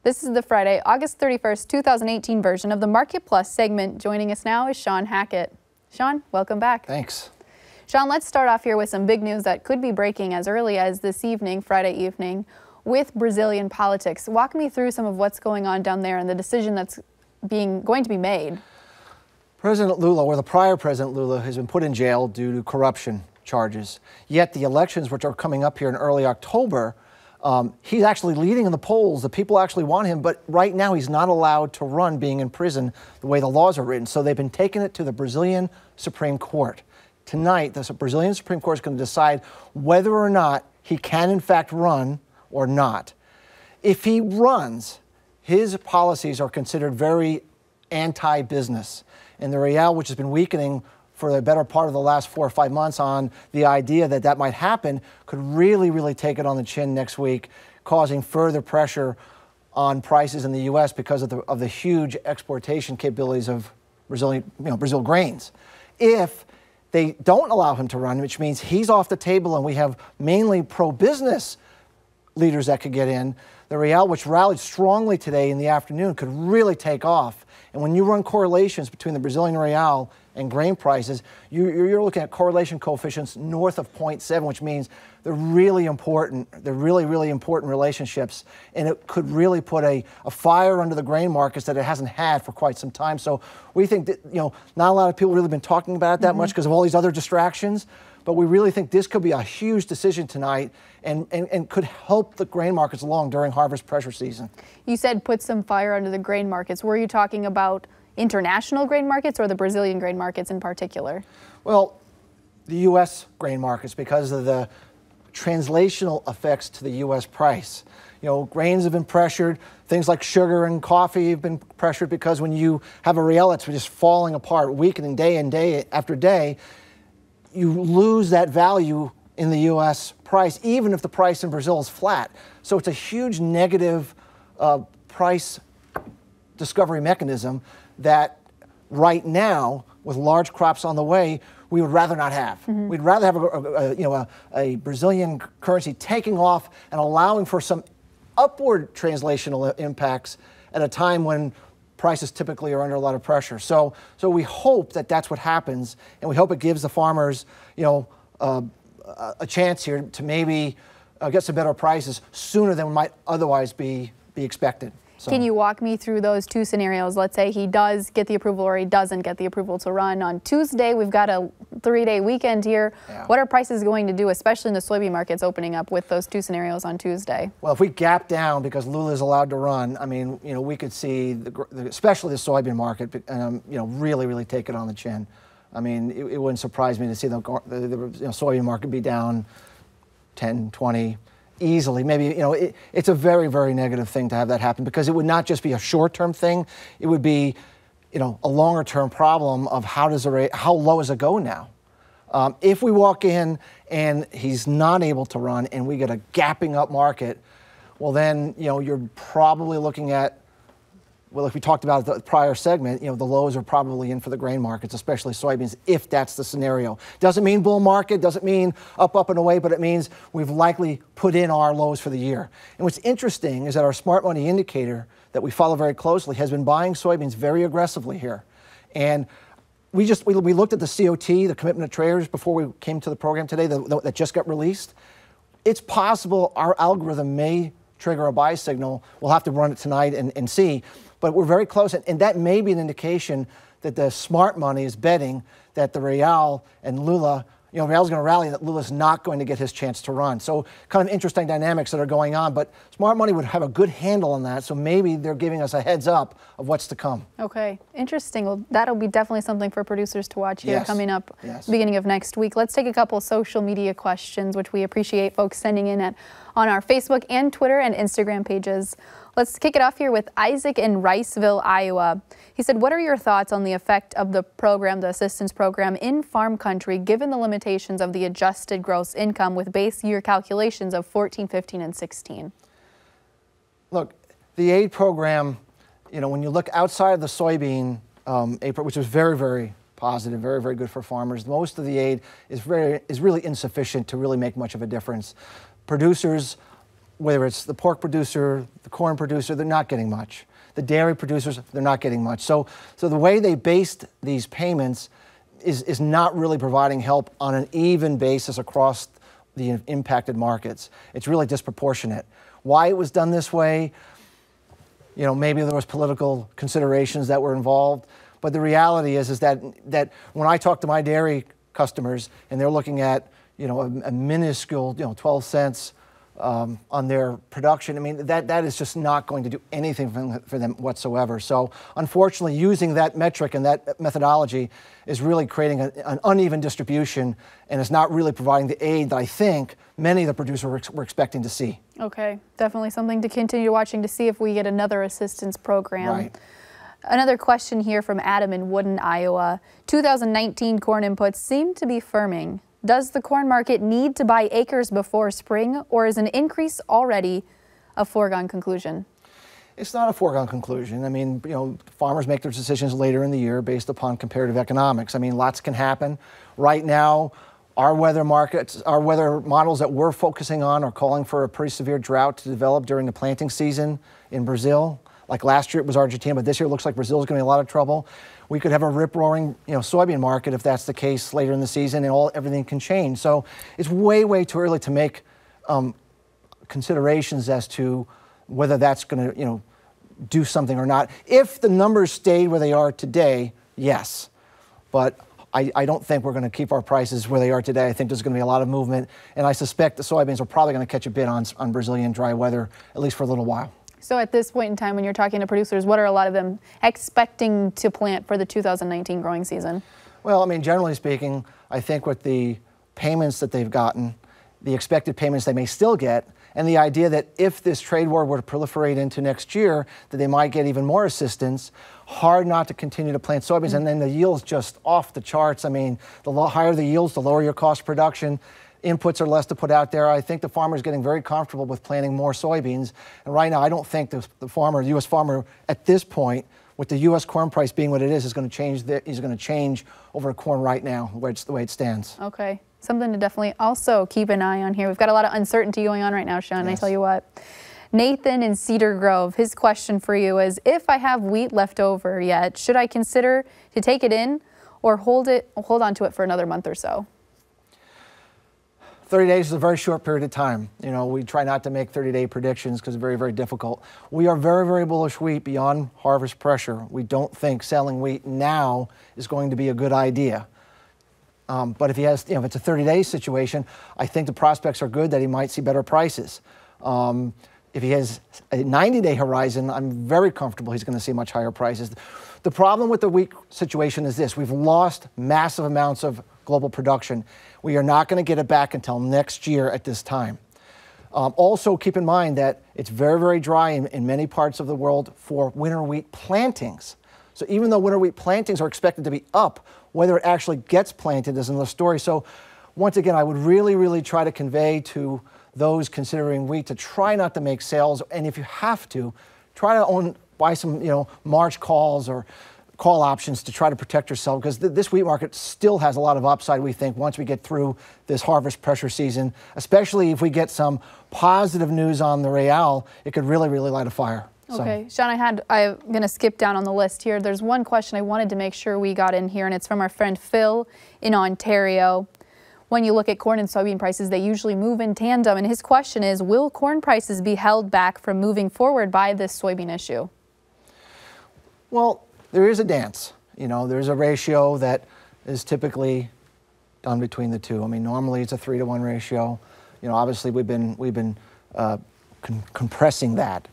This is the Friday, August 31st, 2018 version of the Market Plus segment. Joining us now is Shawn Hackett. Shawn, welcome back. Thanks. Shawn, let's start off here with some big news that could be breaking as early as this evening, Friday evening, with Brazilian politics. Walk me through some of what's going on down there and the decision that's going to be made. President Lula, or the prior President Lula, has been put in jail due to corruption charges. Yet the elections, which are coming up here in early October, he's actually leading in the polls. The people actually want him, but right now he's not allowed to run being in prison the way the laws are written. So they've been taking it to the Brazilian Supreme Court. Tonight, the Brazilian Supreme Court is going to decide whether or not he can in fact run or not. If he runs, his policies are considered very anti-business. And the real, which has been weakening for the better part of the last 4 or 5 months on the idea that that might happen, could really take it on the chin next week, causing further pressure on prices in the U.S. because of the huge exportation capabilities of Brazil grains. If they don't allow him to run, which means he's off the table and we have mainly pro-business leaders that could get in, the real, which rallied strongly today in the afternoon, could really take off. And when you run correlations between the Brazilian real and grain prices, you're looking at correlation coefficients north of 0.7, which means they're really important. They're really important relationships, and it could really put a fire under the grain markets that it hasn't had for quite some time. So we think that, not a lot of people really been talking about it that much because of all these other distractions, but we really think this could be a huge decision tonight and could help the grain markets along during harvest pressure season. You said put some fire under the grain markets. Were you talking about international grain markets or the Brazilian grain markets in particular? Well, the U.S. grain markets, because of the translational effects to the U.S. price. Grains have been pressured. Things like sugar and coffee have been pressured because when you have a real that's just falling apart, weakening day after day, you lose that value in the U.S. price, even if the price in Brazil is flat. So it's a huge negative price discovery mechanism that right now, with large crops on the way, we would rather not have. We'd rather have a Brazilian currency taking off and allowing for some upward translational impacts at a time when prices typically are under a lot of pressure. So we hope that that's what happens, and we hope it gives the farmers, a chance here to maybe get some better prices sooner than might otherwise be expected. So. Can you walk me through those two scenarios? Let's say he does get the approval or he doesn't get the approval to run. On Tuesday, we've got a 3-day weekend here. Yeah. What are prices going to do, especially in the soybean markets opening up with those two scenarios on Tuesday? Well, if we gap down because Lula is allowed to run, I mean, we could see, especially the soybean market, really take it on the chin. I mean, it wouldn't surprise me to see the soybean market be down 10, 20, easily. Maybe, it's a very negative thing to have that happen because it would not just be a short-term thing. It would be, a longer-term problem of how low does it go now? If we walk in and he's not able to run and we get a gapping up market, well then, you're probably looking at, well, if we talked about the prior segment, the lows are probably in for the grain markets, especially soybeans, if that's the scenario. Doesn't mean bull market, doesn't mean up and away, but it means we've likely put in our lows for the year. And what's interesting is that our smart money indicator that we follow very closely has been buying soybeans very aggressively here. And we looked at the COT, the commitment of traders, before we came to the program today that just got released. It's possible our algorithm may trigger a buy signal. We'll have to run it tonight and see. But we're very close, and that may be an indication that the smart money is betting that the real and Lula, Real's going to rally, and that Lula's not going to get his chance to run. So kind of interesting dynamics that are going on, but smart money would have a good handle on that, so maybe they're giving us a heads up of what's to come. Okay, interesting. Well, that'll be definitely something for producers to watch here coming up beginning of next week. Let's take a couple social media questions, which we appreciate folks sending in on our Facebook and Twitter and Instagram pages. Let's kick it off here with Isaac in Riceville, Iowa. He said, what are your thoughts on the effect of the program, the assistance program in farm country, given the limitations of the adjusted gross income with base year calculations of 14, 15, and 16? Look, the aid program, when you look outside of the soybean aid, which was very positive, very good for farmers, most of the aid is really insufficient to really make much of a difference. Producers whether it's the pork producer, the corn producer, they're not getting much. The dairy producers, they're not getting much. So the way they based these payments is not really providing help on an even basis across the impacted markets. It's really disproportionate. Why it was done this way, you know, maybe there was political considerations that were involved, but the reality is that when I talk to my dairy customers and they're looking at, you know, a minuscule, you know, 12 cents on their production, I mean, that is just not going to do anything for them whatsoever. So unfortunately, using that metric and that methodology is really creating an uneven distribution, and it's not really providing the aid that I think many of the producers were expecting to see. Okay, definitely something to continue watching to see if we get another assistance program. Right. Another question here from Adam in Woodin, Iowa. 2019 corn inputs seem to be firming. Does the corn market need to buy acres before spring, or is an increase already a foregone conclusion? It's not a foregone conclusion. I mean, you know, farmers make their decisions later in the year based upon comparative economics. I mean, lots can happen. Right now, our weather markets, our weather models that we're focusing on are calling for a pretty severe drought to develop during the planting season in Brazil. Like last year it was Argentina, but this year it looks like Brazil is going to be in a lot of trouble. We could have a rip-roaring, you know, soybean market if that's the case later in the season, and everything can change. So it's way, way too early to make considerations as to whether that's going to, you know, do something or not. If the numbers stay where they are today, yes. But I don't think we're going to keep our prices where they are today. I think there's going to be a lot of movement, and I suspect the soybeans are probably going to catch a bid on Brazilian dry weather, at least for a little while. So at this point in time, when you're talking to producers, what are a lot of them expecting to plant for the 2019 growing season? Well, I mean, generally speaking, I think with the payments that they've gotten, the expected payments they may still get, and the idea that if this trade war were to proliferate into next year, that they might get even more assistance, hard not to continue to plant soybeans. And then the yield's just off the charts. I mean, the higher the yields, the lower your cost of production. Inputs are less to put out there. I think the farmer is getting very comfortable with planting more soybeans. And right now, I don't think the farmer, the U.S. farmer, at this point, with the U.S. corn price being what it is going to change. Is going to change over corn right now, the way it stands. Okay, something to definitely also keep an eye on here. We've got a lot of uncertainty going on right now, Shawn. Yes. I tell you what. Nathan in Cedar Grove, his question for you is: if I have wheat left over yet, should I consider to take it in, or hold on to it for another month or so? 30 days is a very short period of time. You know, we try not to make 30-day predictions because it's very, very difficult. We are very, very bullish wheat beyond harvest pressure. We don't think selling wheat now is going to be a good idea. But if he has, you know, if it's a 30-day situation, I think the prospects are good that he might see better prices. If he has a 90-day horizon, I'm very comfortable he's going to see much higher prices. The problem with the wheat situation is this: we've lost massive amounts of global production. We are not going to get it back until next year at this time. Also, keep in mind that it's very, very dry in many parts of the world for winter wheat plantings. So even though winter wheat plantings are expected to be up, whether it actually gets planted is another story. So once again, I would really, really try to convey to those considering wheat to try not to make sales, and if you have to, try to buy some, you know, March calls or call options to try to protect yourself, because this wheat market still has a lot of upside, we think, once we get through this harvest pressure season, especially if we get some positive news on the real. It could really, really light a fire. Okay, so. Shawn, I'm going to skip down on the list here. There's one question I wanted to make sure we got in here, and it's from our friend Phil in Ontario. When you look at corn and soybean prices, they usually move in tandem, and his question is, will corn prices be held back from moving forward by this soybean issue? Well, there is a dance. You know, there's a ratio that is typically done between the two. I mean, normally it's a 3-to-1 ratio. You know, obviously we've been compressing that.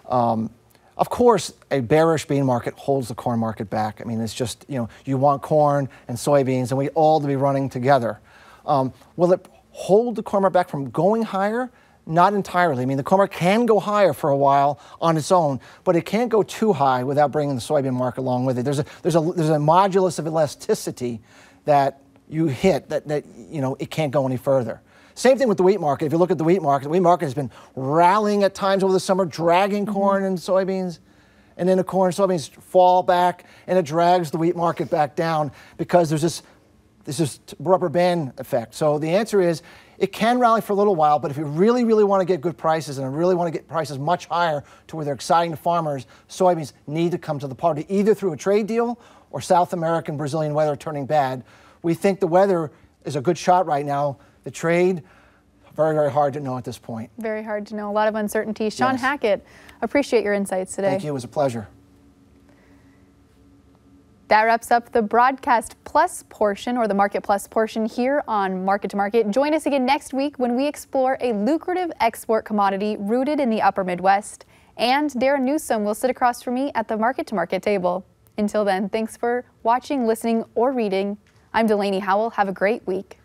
Of course, a bearish bean market holds the corn market back. I mean, it's just, you know, you want corn and soybeans, and we all to be running together. Will it hold the corn market back from going higher? Not entirely. I mean, the corn market can go higher for a while on its own, but it can't go too high without bringing the soybean market along with it. There's a modulus of elasticity that you hit that you know, it can't go any further. Same thing with the wheat market. If you look at the wheat market has been rallying at times over the summer, dragging corn and soybeans, and then the corn and soybeans fall back, and it drags the wheat market back down because there's this rubber band effect. So the answer is, It can rally for a little while, but if you really, really want to get good prices and really want to get prices much higher to where they're exciting to farmers, soybeans need to come to the party, either through a trade deal or South American, Brazilian weather turning bad. We think the weather is a good shot right now. The trade, very, very hard to know at this point. Very hard to know. A lot of uncertainty. Shawn Hackett, appreciate your insights today. Thank you. It was a pleasure. That wraps up the Broadcast Plus portion, or the Market Plus portion, here on Market to Market. Join us again next week when we explore a lucrative export commodity rooted in the upper Midwest. And Darren Newsom will sit across from me at the Market to Market table. Until then, thanks for watching, listening, or reading. I'm Delaney Howell. Have a great week.